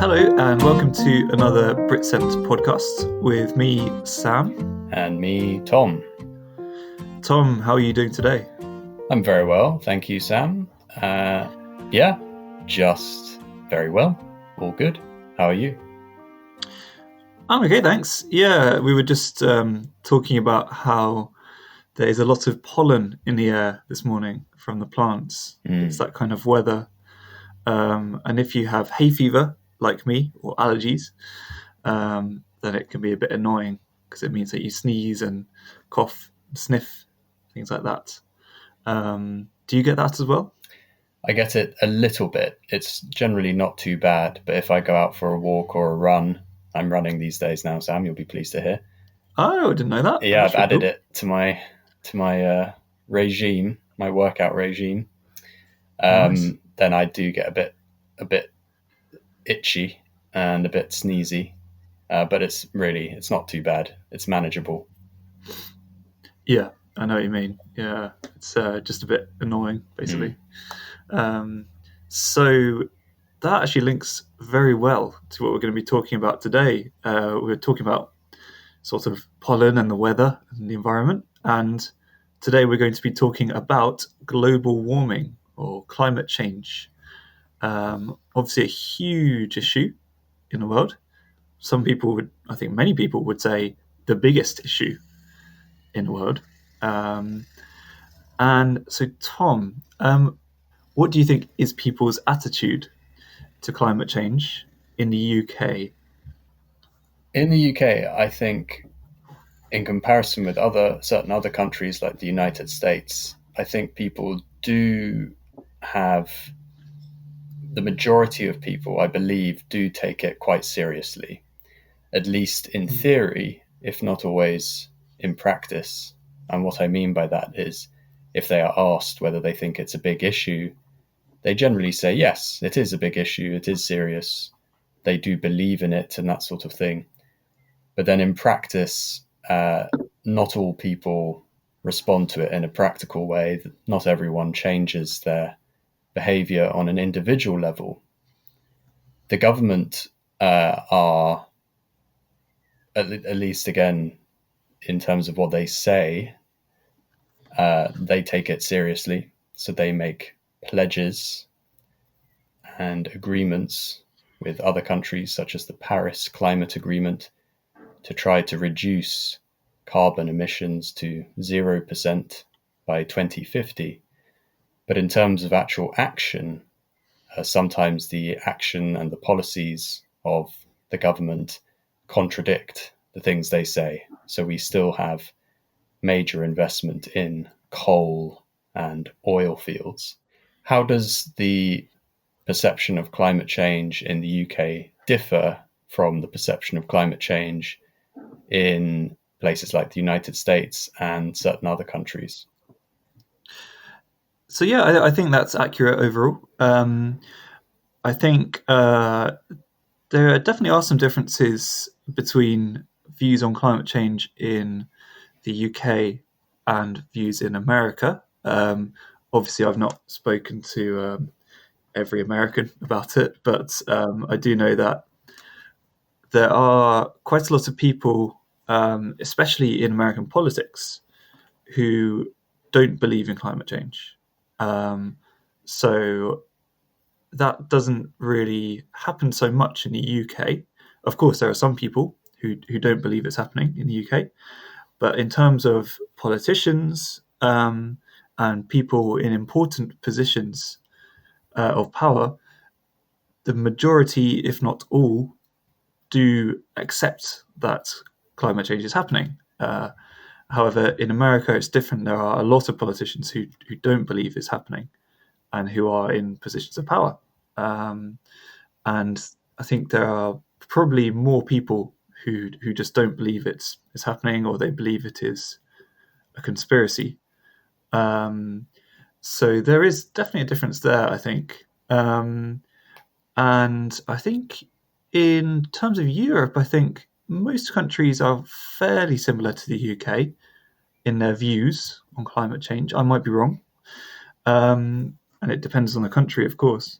Hello and welcome to another Britcent podcast with me, Sam. And me, Tom. Tom, how are you doing today? I'm very well, thank you, Sam. Just very well. All good. How are you? I'm okay, thanks. Yeah, we were just talking about how there's a lot of pollen in the air this morning from the plants. It's that kind of weather. And if you have hay fever, like me, or allergies, then it can be a bit annoying because it means that you sneeze and cough, and sniff, things like that. Do you get that as well? I get it a little bit. It's generally not too bad, but if I go out for a walk or a run, I'm running these days now, Sam, you'll be pleased to hear. Oh, I didn't know that. Yeah, That's I've added cool. it to my regime, my workout regime. Nice. Then I do get a bit itchy and a bit sneezy, but it's not too bad. It's manageable. Yeah, I know what you mean. Yeah, it's just a bit annoying, basically. So that actually links very well to what we're going to be talking about today. We're talking about sort of pollen and the weather and the environment. And today we're going to be talking about global warming or climate change. Obviously, a huge issue in the world. Some people would, I think many people would say, the biggest issue in the world. And so, Tom, what do you think is people's attitude to climate change in the UK? In the UK, I think, in comparison with certain other countries like the United States, I think people do have the majority of people, I believe, do take it quite seriously, at least in theory, if not always in practice. And what I mean by that is, if they are asked whether they think it's a big issue, they generally say, yes, it is a big issue, it is serious, they do believe in it and that sort of thing. But then in practice, not all people respond to it in a practical way. Not everyone changes their behavior on an individual level. The government are, at least again, in terms of what they say, they take it seriously. So they make pledges and agreements with other countries, such as the Paris Climate Agreement, to try to reduce carbon emissions to 0% by 2050. But in terms of actual action, sometimes the action and the policies of the government contradict the things they say. So we still have major investment in coal and oil fields. How does the perception of climate change in the UK differ from the perception of climate change in places like the United States and certain other countries? So yeah, I think that's accurate overall. I think there definitely are some differences between views on climate change in the UK and views in America. Obviously, I've not spoken to every American about it, but I do know that there are quite a lot of people, especially in American politics, who don't believe in climate change. So that doesn't really happen so much in the UK. Of course, there are some people who don't believe it's happening in the UK, but in terms of politicians and people in important positions of power, the majority, if not all, do accept that climate change is happening. However, in America, it's different. There are a lot of politicians who don't believe it's happening and who are in positions of power. And I think there are probably more people who just don't believe it's happening, or they believe it is a conspiracy. So there is definitely a difference there, I think. And I think in terms of Europe, I think most countries are fairly similar to the UK in their views on climate change. I might be wrong. And it depends on the country, of course.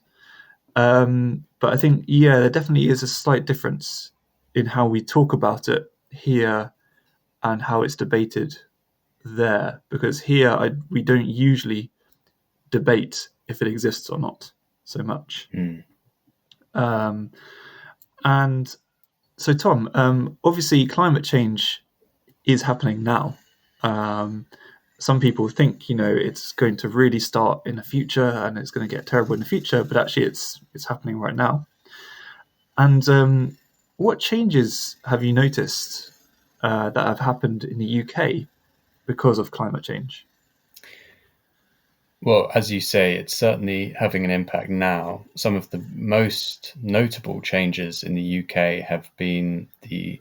But I think, yeah, there definitely is a slight difference in how we talk about it here and how it's debated there. Because here, we don't usually debate if it exists or not so much. Mm. Um, and so, Tom, obviously, climate change is happening now. Um, some people think, it's going to really start in the future and it's going to get terrible in the future, but actually, it's happening right now. And what changes have you noticed that have happened in the UK because of climate change? Well, as you say, it's certainly having an impact now. Some of the most notable changes in the UK have been the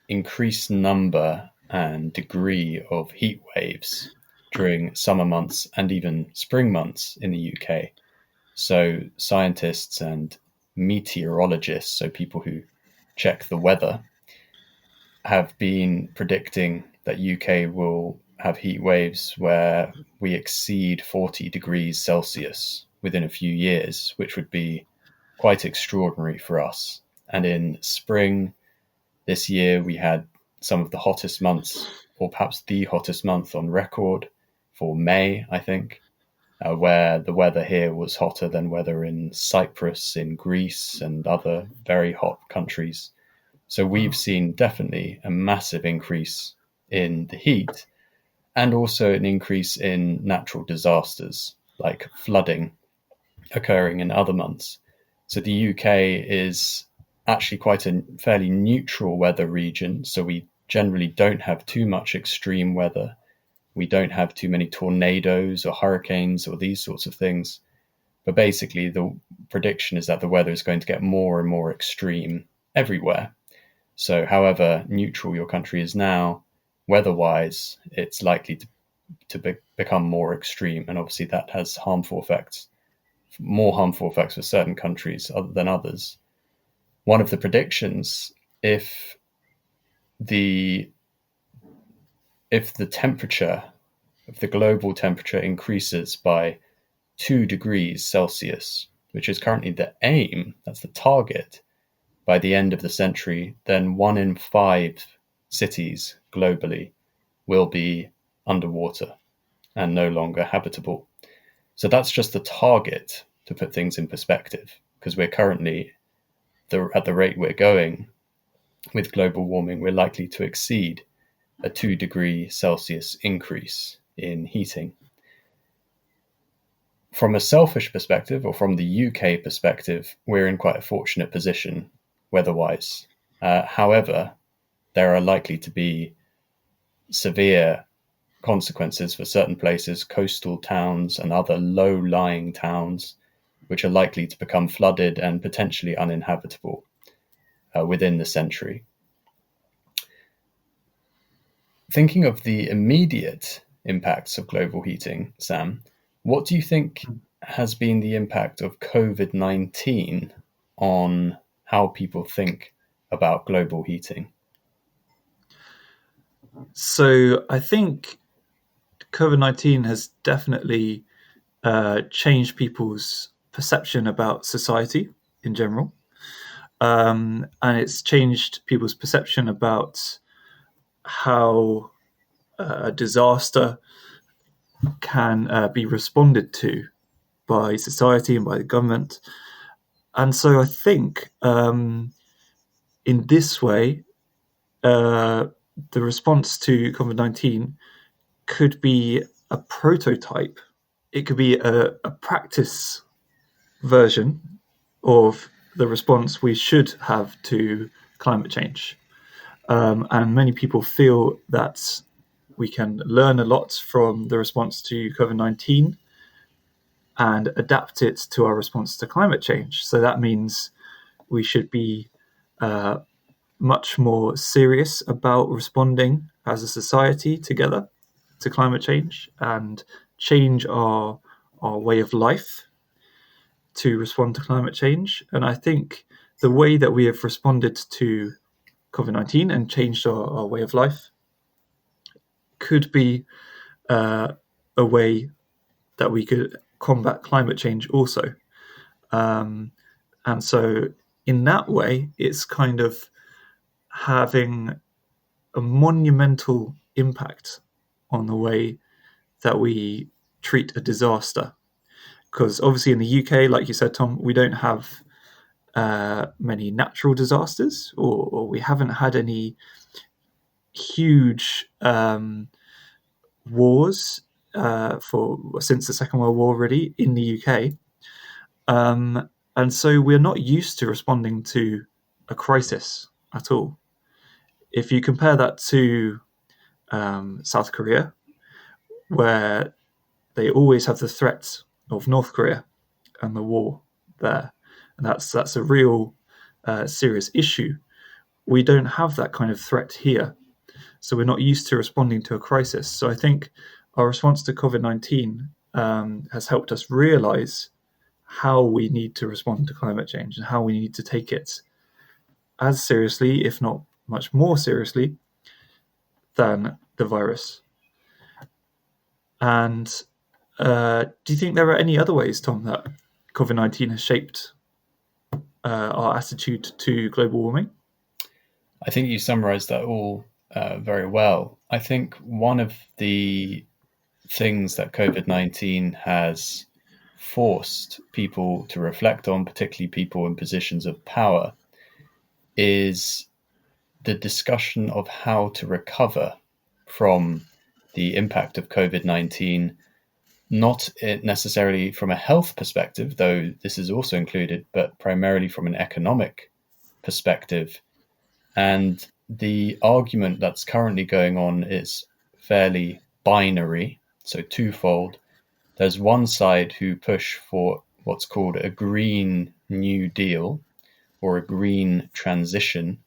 increased number and degree of heat waves during summer months and even spring months in the UK. So, scientists and meteorologists, so people who check the weather, have been predicting that UK will have heat waves where we exceed 40 degrees Celsius within a few years, which would be quite extraordinary for us. And in spring this year, we had some of the hottest months, or perhaps the hottest month on record for May, I think, where the weather here was hotter than weather in Cyprus, in Greece, and other very hot countries. So we've Wow. seen definitely a massive increase in the heat and also an increase in natural disasters like flooding occurring in other months. So the UK is actually quite a fairly neutral weather region. So we generally don't have too much extreme weather. We don't have too many tornadoes or hurricanes or these sorts of things. But basically, the prediction is that the weather is going to get more and more extreme everywhere. So, however neutral your country is now, weather-wise, it's likely to become more extreme, and obviously that has more harmful effects for certain countries other than others. One of the predictions, if the if the temperature, if the global temperature increases by 2 degrees Celsius, which is currently the aim, that's the target, by the end of the century, then 1 in 5 cities globally will be underwater and no longer habitable. So that's just the target to put things in perspective, because we're currently, at the rate we're going with global warming, we're likely to exceed a 2 degree Celsius increase in heating. From a selfish perspective, or from the UK perspective, we're in quite a fortunate position weather-wise. However, there are likely to be severe consequences for certain places, coastal towns and other low-lying towns, which are likely to become flooded and potentially uninhabitable within the century. Thinking of the immediate impacts of global heating, Sam, what do you think has been the impact of COVID-19 on how people think about global heating? So I think COVID-19 has definitely changed people's perception about society in general. And it's changed people's perception about how a disaster can be responded to by society and by the government. And so I think in this way, uh, the response to COVID 19 could be a prototype. It could be a practice version of the response we should have to climate change. And many people feel that we can learn a lot from the response to COVID 19 and adapt it to our response to climate change. So that means we should be uh, much more serious about responding as a society together to climate change and change our way of life to respond to climate change. And I think the way that we have responded to COVID 19 and changed our way of life could be uh, a way that we could combat climate change also. And so, in that way, it's kind of having a monumental impact on the way that we treat a disaster. Because obviously, in the UK, like you said, Tom, we don't have many natural disasters, or we haven't had any huge wars for since the Second World War, really, in the UK. And so we're not used to responding to a crisis at all. If you compare that to South Korea, where they always have the threat of North Korea and the war there, and that's a real serious issue. We don't have that kind of threat here, so we're not used to responding to a crisis. So I think our response to COVID-19 has helped us realize how we need to respond to climate change and how we need to take it as seriously, if not much more seriously, than the virus. And do you think there are any other ways, Tom, that COVID-19 has shaped our attitude to global warming? I think you summarized that all very well. I think one of the things that COVID-19 has forced people to reflect on, particularly people in positions of power, is the discussion of how to recover from the impact of COVID-19, not necessarily from a health perspective, though this is also included, but primarily from an economic perspective. And the argument that's currently going on is fairly binary, so twofold. There's one side who push for what's called a Green New Deal or a green transition,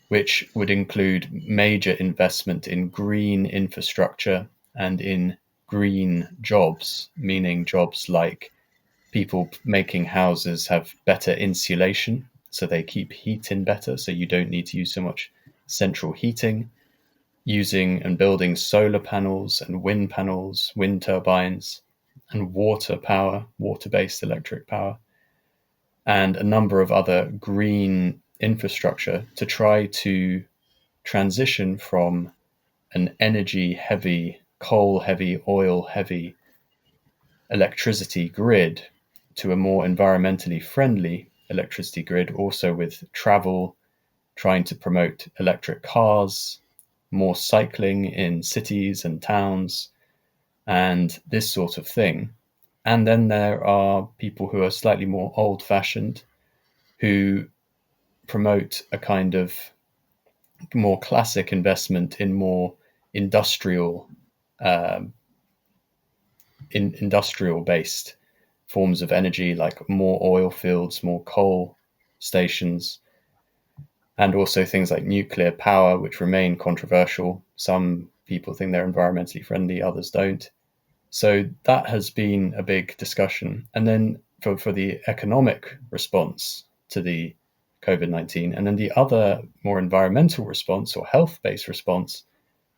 which would include major investment in green infrastructure and in green jobs, meaning jobs like people making houses have better insulation, so they keep heat in better, so you don't need to use so much central heating, using and building solar panels and wind turbines, and water power, water-based electric power, and a number of other green infrastructure to try to transition from an energy heavy, coal heavy, oil heavy electricity grid to a more environmentally friendly electricity grid, also with travel, trying to promote electric cars, more cycling in cities and towns, and this sort of thing. And then there are people who are slightly more old fashioned who promote a kind of more classic investment in more industrial um, industrial based forms of energy, like more oil fields, more coal stations, and also things like nuclear power, which remain controversial. Some people think they're environmentally friendly, others don't. So that has been a big discussion. And then for the economic response to the COVID-19, and then the other more environmental response or health based response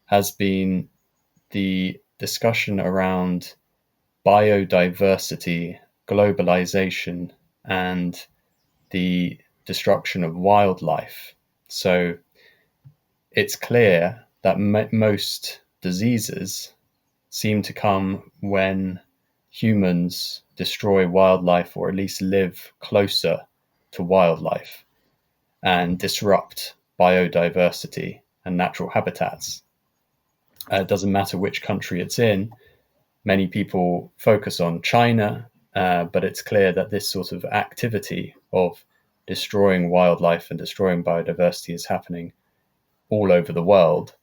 has been the discussion around biodiversity, globalization, and the destruction of wildlife. So it's clear that most diseases seem to come when humans destroy wildlife or at least live closer to wildlife and disrupt biodiversity and natural habitats. It doesn't matter which country it's in. Many people focus on China, but it's clear that this sort of activity of destroying wildlife and destroying biodiversity is happening all over the world.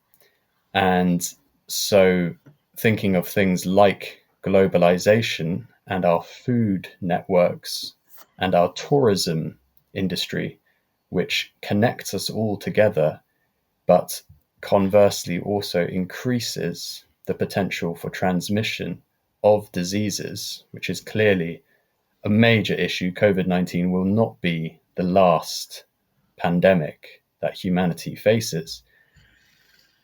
And so, thinking of things like globalization and our food networks and our tourism industry, which connects us all together, but conversely also increases the potential for transmission of diseases, which is clearly a major issue. COVID-19 will not be the last pandemic that humanity faces.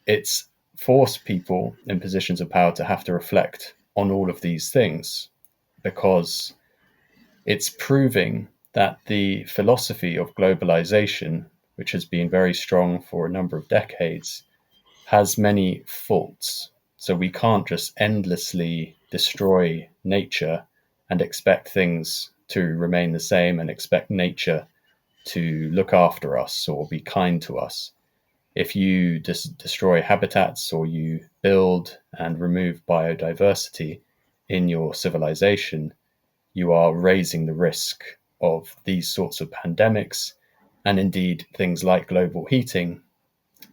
It's forced people in positions of power to have to reflect on all of these things because It's proving that the philosophy of globalization, which has been very strong for a number of decades, has many faults. So we can't just endlessly destroy nature and expect things to remain the same and expect nature to look after us or be kind to us. If you destroy habitats or you build and remove biodiversity in your civilization, you are raising the risk of these sorts of pandemics and indeed things like global heating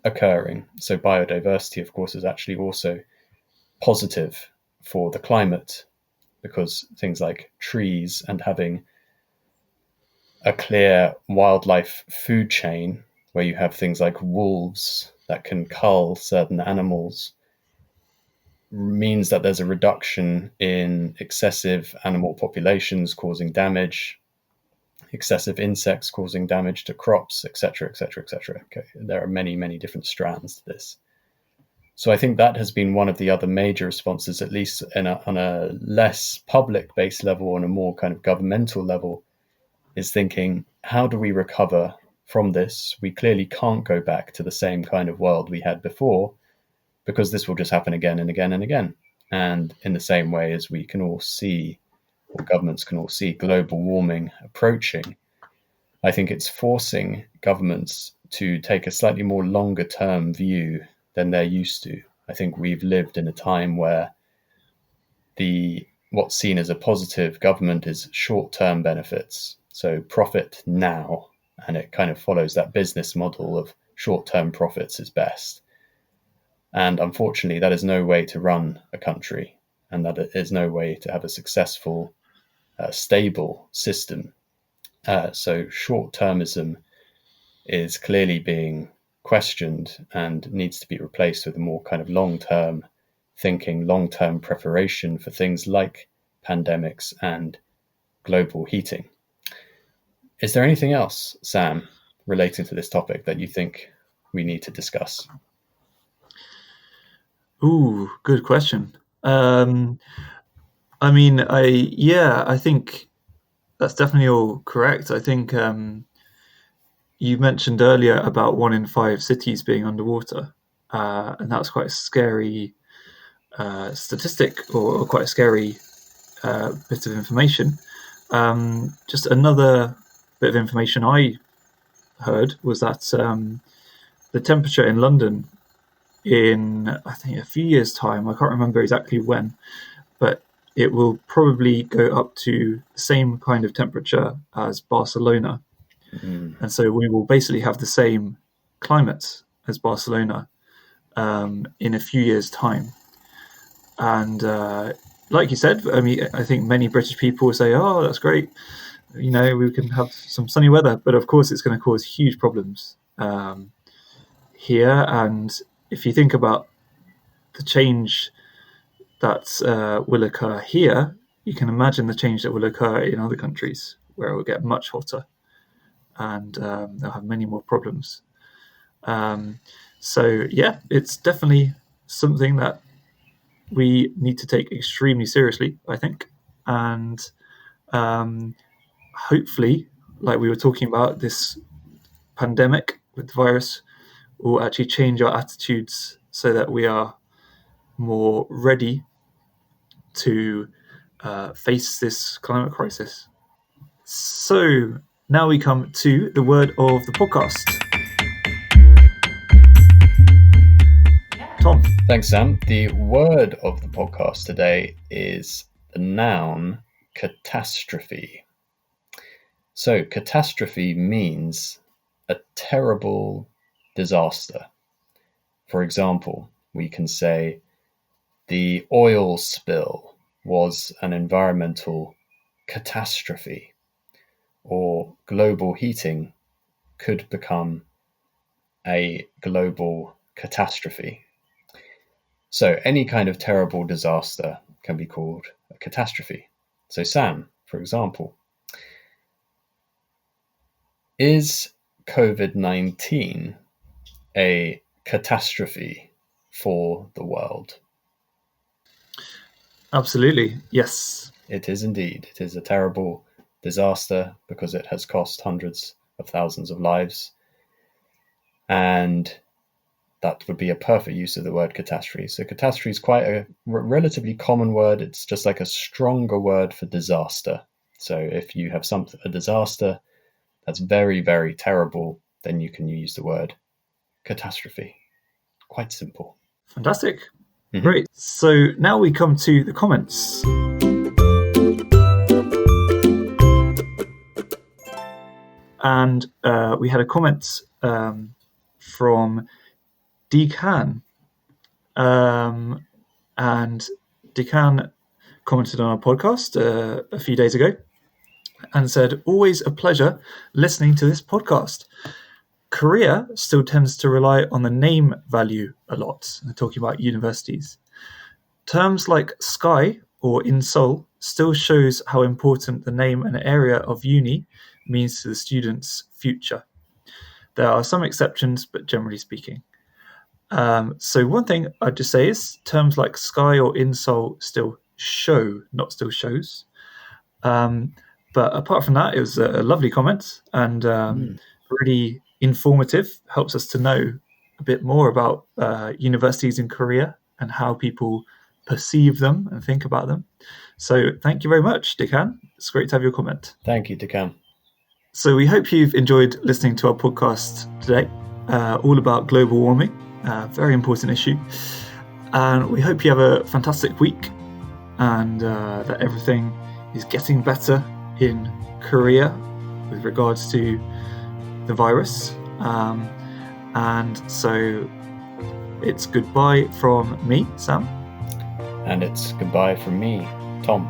occurring. So, biodiversity, of course, is actually also positive for the climate because things like trees and having a clear wildlife food chain where you have things like wolves that can cull certain animals means that there's a reduction in excessive animal populations causing damage, excessive insects causing damage to crops, etc., etc., etc. Okay, there are many, many different strands to this. So I think that has been one of the other major responses, at least on a less public-based level, on a more kind of governmental level, is thinking, how do we recover from this? We clearly can't go back to the same kind of world we had before because this will just happen again and again and again. And in the same way as we can all see, or governments can all see, global warming approaching, I think it's forcing governments to take a slightly more longer term view than they're used to. I think we've lived in a time where the what's seen as a positive government is short term benefits. So profit now, and it kind of follows that business model of short term profits is best. And unfortunately, that is no way to run a country, and that is no way to have a successful, stable system. So short termism is clearly being questioned and needs to be replaced with a more kind of long term thinking, long term preparation for things like pandemics and global heating. Is there anything else, Sam, relating to this topic that you think we need to discuss? Ooh, good question. I mean, I think that's definitely all correct. I think you mentioned earlier about 1 in 5 cities being underwater, and that's quite a scary statistic or quite a scary bit of information. Just another bit of information I heard was that the temperature in London in, I think, a few years' time, I can't remember exactly when, but it will probably go up to the same kind of temperature as Barcelona. Mm. And so we will basically have the same climate as Barcelona in a few years' time. And like you said, I mean, I think many British people will say, "Oh, that's great. You know, we can have some sunny weather." But of course, it's going to cause huge problems here. And if you think about the change that will occur here, you can imagine the change that will occur in other countries where it will get much hotter and they'll have many more problems. Um, so, yeah, it's definitely something that we need to take extremely seriously, I think. And um, hopefully, like we were talking about, this pandemic with the virus will actually change our attitudes so that we are more ready to face this climate crisis. So now we come to the word of the podcast. Tom. Thanks, Sam. The word of the podcast today is the noun catastrophe. So, catastrophe means a terrible disaster. For example, we can say the oil spill was an environmental catastrophe, or global heating could become a global catastrophe. So, any kind of terrible disaster can be called a catastrophe. So, Sam, for example, is COVID-19 a catastrophe for the world? Absolutely, yes. It is indeed. It is a terrible disaster because it has cost hundreds of thousands of lives. And that would be a perfect use of the word catastrophe. So catastrophe is quite a relatively common word. It's just like a stronger word for disaster. So if you have a disaster that's very, very terrible, then you can use the word catastrophe. Quite simple. Fantastic. Great. So now we come to the comments. And we had a comment from Decan. And Decan commented on our podcast a few days ago and said, always a pleasure listening to this podcast. Korea still tends to rely on the name value a lot. They're talking about universities. Terms like Sky or In Seoul still shows how important the name and area of uni means to the student's future. There are some exceptions, but generally speaking. So one thing I'd just say is terms like Sky or In Seoul still show, not still shows. But apart from that, it was a lovely comment and really informative, helps us to know a bit more about universities in Korea and how people perceive them and think about them. So thank you very much, Dekan. It's great to have your comment. Thank you, Dekan. So we hope you've enjoyed listening to our podcast today, all about global warming, very important issue. And we hope you have a fantastic week and that everything is getting better in Korea with regards to the virus. And so it's goodbye from me, Sam. And it's goodbye from me, Tom.